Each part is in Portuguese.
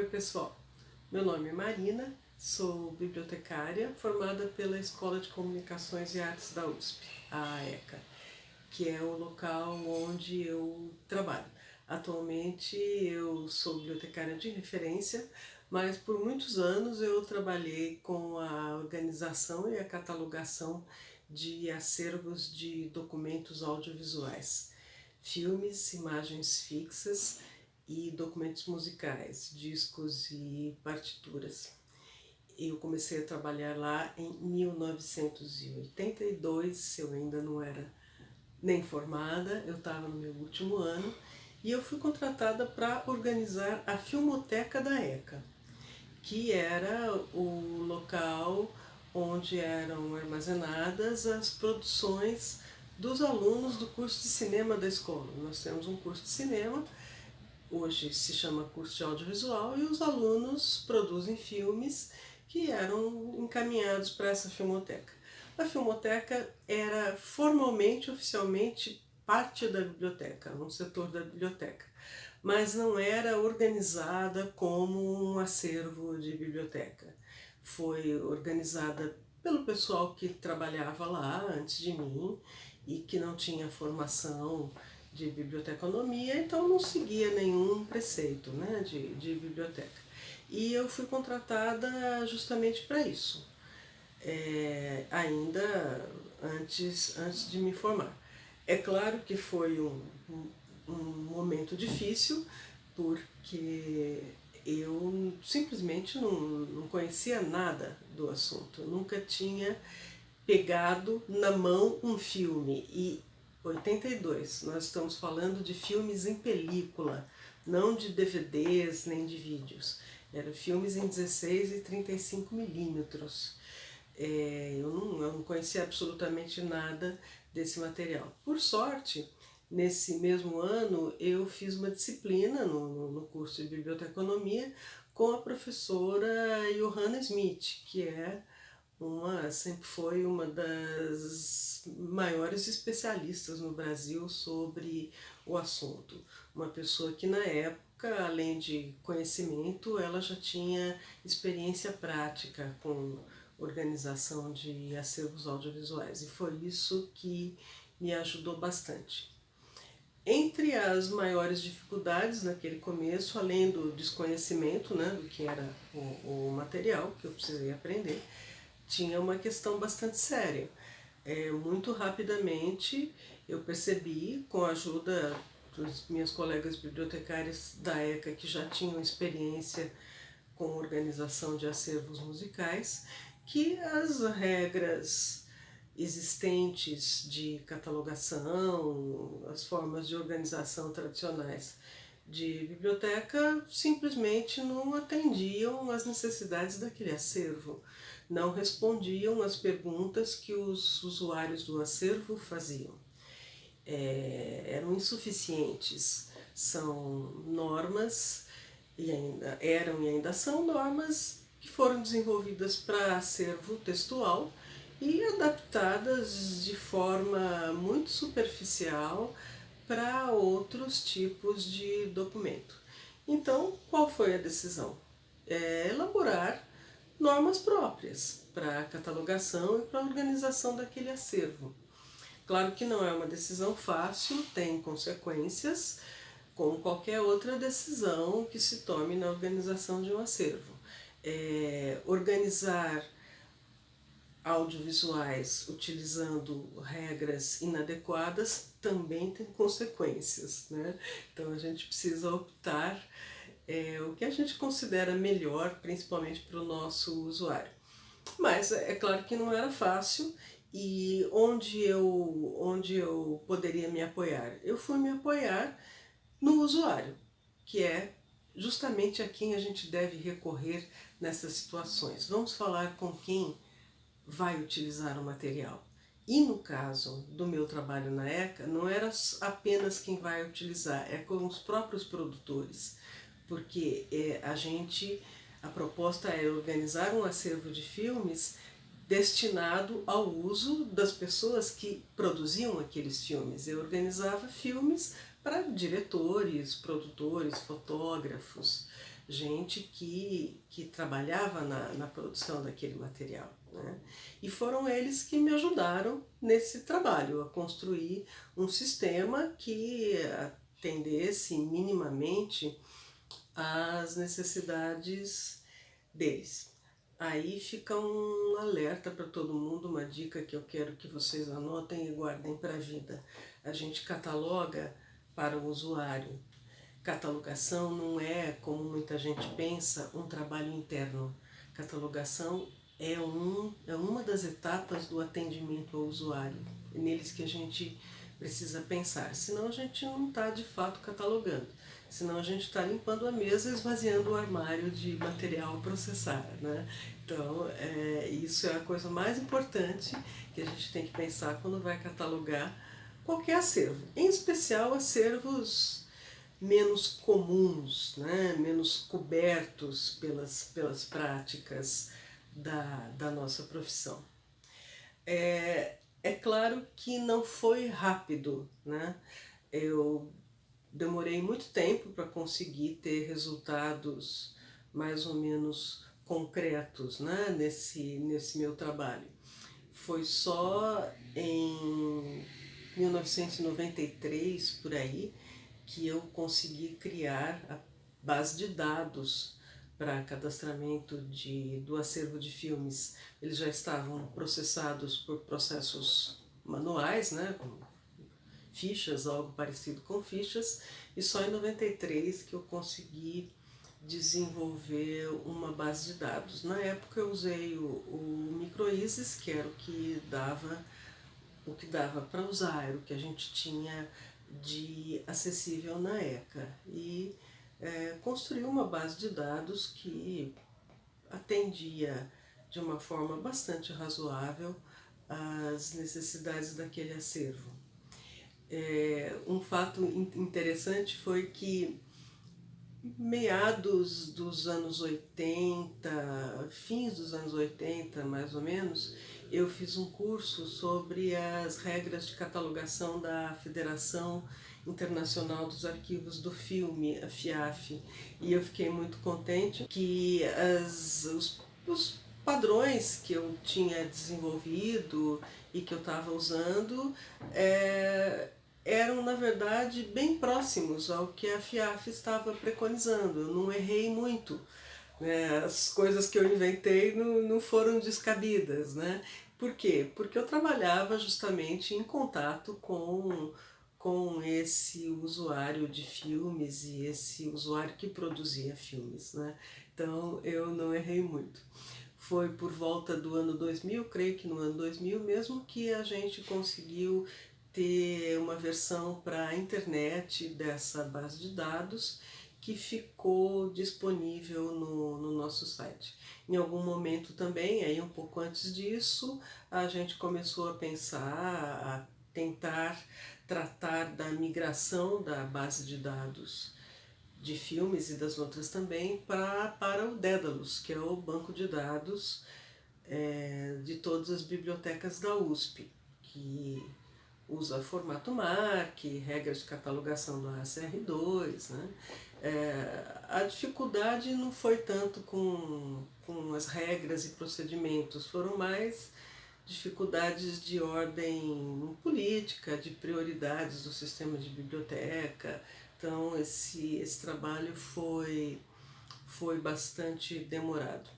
Oi pessoal, meu nome é Marina, sou bibliotecária formada pela Escola de Comunicações e Artes da USP, a ECA, que é o local onde eu trabalho. Atualmente eu sou bibliotecária de referência, mas por muitos anos eu trabalhei com a organização e a catalogação de acervos de documentos audiovisuais, filmes, imagens fixas e documentos musicais, discos e partituras. Eu comecei a trabalhar lá em 1982, eu ainda não era nem formada, eu estava no meu último ano, e eu fui contratada para organizar a Filmoteca da ECA, que era o local onde eram armazenadas as produções dos alunos do curso de cinema da escola. Nós temos um curso de cinema, hoje se chama curso de audiovisual, e os alunos produzem filmes que eram encaminhados para essa filmoteca. A filmoteca era formalmente, oficialmente, parte da biblioteca, um setor da biblioteca, mas não era organizada como um acervo de biblioteca. Foi organizada pelo pessoal que trabalhava lá antes de mim e que não tinha formação de biblioteconomia, então não seguia nenhum preceito, né, de biblioteca. E eu fui contratada justamente para isso, ainda antes de me formar. É claro que foi um momento difícil, porque eu simplesmente não conhecia nada do assunto, eu nunca tinha pegado na mão um filme. E 82, nós estamos falando de filmes em película, não de DVDs nem de vídeos. Eram filmes em 16 e 35 milímetros. Eu não conhecia absolutamente nada desse material. Por sorte, nesse mesmo ano, eu fiz uma disciplina no curso de biblioteconomia com a professora Johanna Smith, que sempre foi uma das maiores especialistas no Brasil sobre o assunto. Uma pessoa que na época, além de conhecimento, ela já tinha experiência prática com organização de acervos audiovisuais, e foi isso que me ajudou bastante. Entre as maiores dificuldades naquele começo, além do desconhecimento, né, do que era o material que eu precisei aprender, tinha uma questão bastante séria. Muito rapidamente eu percebi, com a ajuda das minhas colegas bibliotecárias da ECA, que já tinham experiência com organização de acervos musicais, que as regras existentes de catalogação, as formas de organização tradicionais de biblioteca simplesmente não atendiam às necessidades daquele acervo, não respondiam às perguntas que os usuários do acervo faziam. Eram insuficientes. São normas, e ainda são normas que foram desenvolvidas para acervo textual e adaptadas de forma muito superficial para outros tipos de documento. Então, qual foi a decisão? Elaborar normas próprias para a catalogação e para a organização daquele acervo. Claro que não é uma decisão fácil, tem consequências, como qualquer outra decisão que se tome na organização de um acervo. Organizar audiovisuais utilizando regras inadequadas também tem consequências, né? Então a gente precisa optar o que a gente considera melhor, principalmente para o nosso usuário. Mas é claro que não era fácil. E onde eu poderia me apoiar? Eu fui me apoiar no usuário, que é justamente a quem a gente deve recorrer nessas situações. Vamos falar com quem vai utilizar o material. E no caso do meu trabalho na ECA, não era apenas quem vai utilizar, é com os próprios produtores, porque a proposta é organizar um acervo de filmes destinado ao uso das pessoas que produziam aqueles filmes. Eu organizava filmes para diretores, produtores, fotógrafos, gente que trabalhava na produção daquele material, né? E foram eles que me ajudaram nesse trabalho, a construir um sistema que atendesse minimamente às necessidades deles. Aí fica um alerta para todo mundo, uma dica que eu quero que vocês anotem e guardem para a vida. A gente cataloga para o usuário. Catalogação não é, como muita gente pensa, um trabalho interno. Catalogação é uma das etapas do atendimento ao usuário. É neles que a gente precisa pensar. Senão a gente não está de fato catalogando. Senão a gente está limpando a mesa e esvaziando o armário de material a processar, né? Então, isso é a coisa mais importante que a gente tem que pensar quando vai catalogar qualquer acervo. Em especial acervos menos comuns, né? Menos cobertos pelas práticas da nossa profissão. É claro que não foi rápido, né? Eu demorei muito tempo para conseguir ter resultados mais ou menos concretos, né, nesse meu trabalho. Foi só em 1993, por aí, que eu consegui criar a base de dados para cadastramento do acervo de filmes. Eles já estavam processados por processos manuais, né, fichas, algo parecido com fichas, e só em 93 que eu consegui desenvolver uma base de dados. Na época eu usei o MicroIsis, que era o que dava para usar, era o que a gente tinha de acessível na ECA, e construí uma base de dados que atendia de uma forma bastante razoável às necessidades daquele acervo. Um fato interessante foi que meados dos anos 80, fins dos anos 80 mais ou menos, eu fiz um curso sobre as regras de catalogação da Federação Internacional dos Arquivos do Filme, a FIAF, e eu fiquei muito contente que os padrões que eu tinha desenvolvido e que eu estava usando eram, na verdade, bem próximos ao que a FIAF estava preconizando. Eu não errei muito, né? As coisas que eu inventei não foram descabidas, né? Por quê? Porque eu trabalhava justamente em contato com esse usuário de filmes e esse usuário que produzia filmes, né? Então eu não errei muito. Foi por volta do ano 2000, creio que no ano 2000 mesmo, que a gente conseguiu ter uma versão para a internet dessa base de dados que ficou disponível no nosso site. Em algum momento também, aí um pouco antes disso, a gente começou a pensar, a tentar tratar da migração da base de dados de filmes e das outras também para o Daedalus, que é o banco de dados de todas as bibliotecas da USP, que usa formato MARC, regras de catalogação do ACR2, né? A dificuldade não foi tanto com as regras e procedimentos, foram mais dificuldades de ordem política, de prioridades do sistema de biblioteca. Então esse trabalho foi bastante demorado.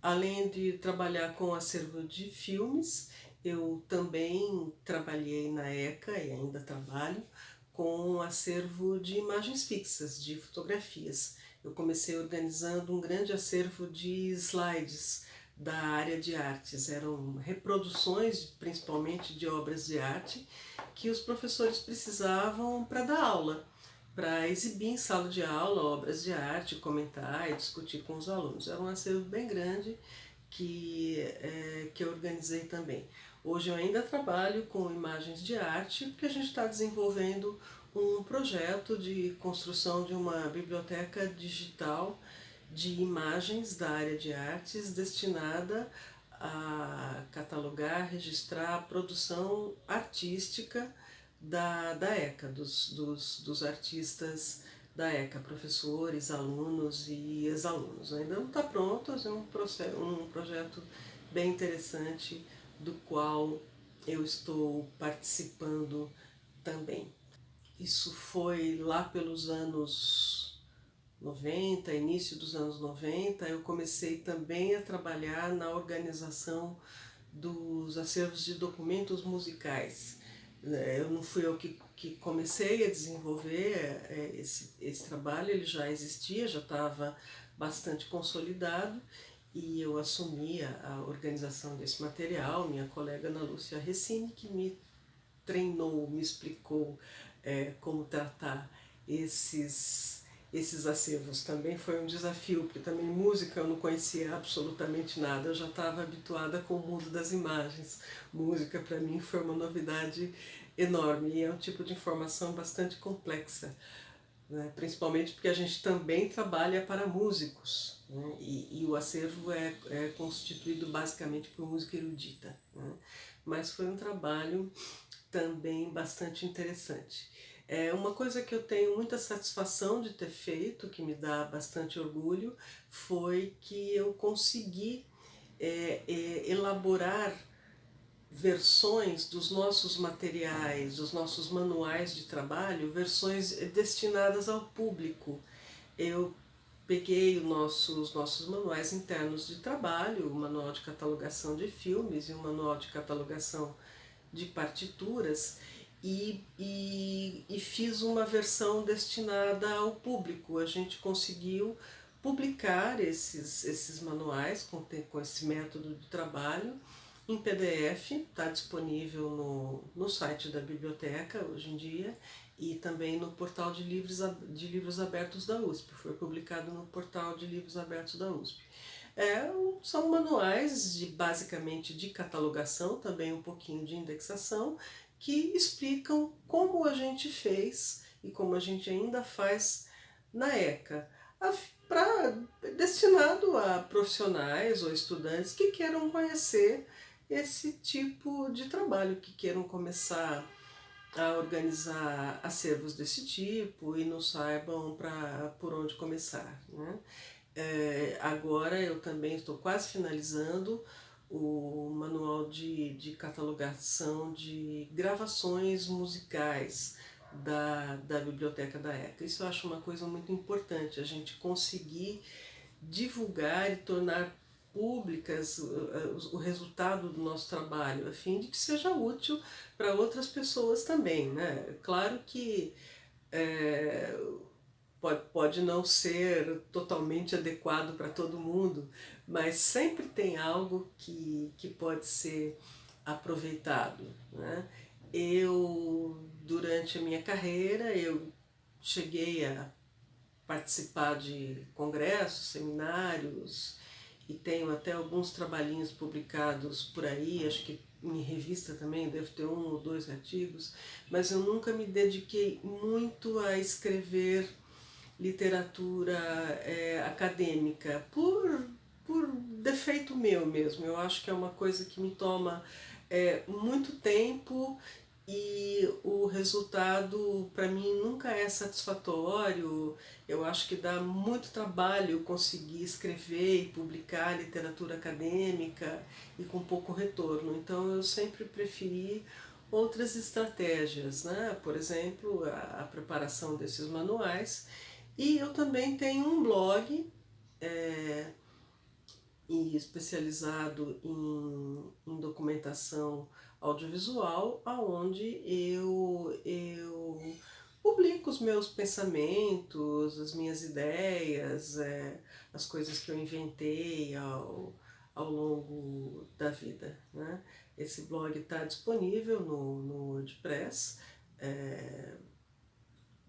Além de trabalhar com acervo de filmes, eu também trabalhei na ECA e ainda trabalho com um acervo de imagens fixas, de fotografias. Eu comecei organizando um grande acervo de slides da área de artes. Eram reproduções, principalmente de obras de arte, que os professores precisavam para dar aula, para exibir em sala de aula obras de arte, comentar e discutir com os alunos. Era um acervo bem grande que eu organizei também. Hoje eu ainda trabalho com imagens de arte, porque a gente está desenvolvendo um projeto de construção de uma biblioteca digital de imagens da área de artes destinada a catalogar, registrar a produção artística da ECA, dos artistas da ECA, professores, alunos e ex-alunos. Ainda não está pronto, mas é um projeto bem interessante do qual eu estou participando também. Isso foi lá pelos anos 90, início dos anos 90, eu comecei também a trabalhar na organização dos acervos de documentos musicais. Eu não fui eu que comecei a desenvolver esse trabalho, ele já existia, já estava bastante consolidado e eu assumi a organização desse material. Minha colega Ana Lúcia Recine, que me treinou, me explicou como tratar esses acervos. Também foi um desafio, porque também música eu não conhecia absolutamente nada, eu já estava habituada com o mundo das imagens. Música para mim foi uma novidade enorme e é um tipo de informação bastante complexa, né? Principalmente porque a gente também trabalha para músicos, né? E o acervo é constituído basicamente por música erudita, né? Mas foi um trabalho também bastante interessante. Uma coisa que eu tenho muita satisfação de ter feito, que me dá bastante orgulho, foi que eu consegui elaborar versões dos nossos materiais, dos nossos manuais de trabalho, versões destinadas ao público. Eu peguei os nossos manuais internos de trabalho, o manual de catalogação de filmes e o manual de catalogação de partituras, e fiz uma versão destinada ao público. A gente conseguiu publicar esses manuais com esse método de trabalho em PDF, está disponível no site da biblioteca hoje em dia e também no portal de livros abertos da USP, foi publicado no portal de livros abertos da USP. São manuais basicamente de catalogação, também um pouquinho de indexação, que explicam como a gente fez e como a gente ainda faz na ECA, destinado a profissionais ou estudantes que queiram conhecer esse tipo de trabalho, que queiram começar a organizar acervos desse tipo e não saibam por onde começar, né? Agora eu também estou quase finalizando o manual de catalogação de gravações musicais da biblioteca da ECA. Isso eu acho uma coisa muito importante, a gente conseguir divulgar e tornar públicas o resultado do nosso trabalho, a fim de que seja útil para outras pessoas também, né? Claro que pode não ser totalmente adequado para todo mundo, mas sempre tem algo que pode ser aproveitado, né? Durante a minha carreira, eu cheguei a participar de congressos, seminários, e tenho até alguns trabalhinhos publicados por aí, acho que em revista também, devo ter 1 ou 2 artigos, mas eu nunca me dediquei muito a escrever literatura acadêmica, por defeito meu mesmo. Eu acho que é uma coisa que me toma muito tempo e o resultado para mim nunca é satisfatório. Eu acho que dá muito trabalho conseguir escrever e publicar literatura acadêmica e com pouco retorno. Então eu sempre preferi outras estratégias, né? Por exemplo, a preparação desses manuais. E eu também tenho um blog especializado em documentação audiovisual, onde eu publico os meus pensamentos, as minhas ideias, as coisas que eu inventei ao longo da vida, né? Esse blog está disponível no WordPress.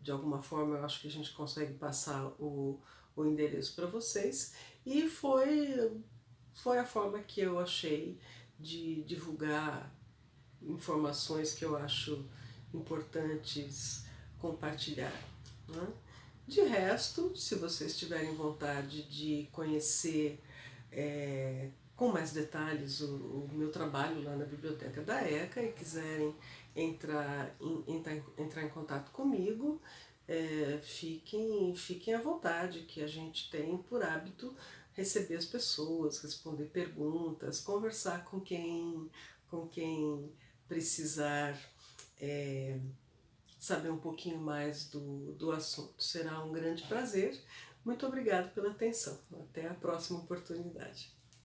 De alguma forma eu acho que a gente consegue passar o endereço para vocês, e foi a forma que eu achei de divulgar informações que eu acho importantes compartilhar, né? De resto, se vocês tiverem vontade de conhecer com mais detalhes o meu trabalho lá na biblioteca da ECA e quiserem entrar em contato comigo, fiquem à vontade, que a gente tem por hábito receber as pessoas, responder perguntas, conversar com quem precisar saber um pouquinho mais do assunto. Será um grande prazer. Muito obrigada pela atenção. Até a próxima oportunidade.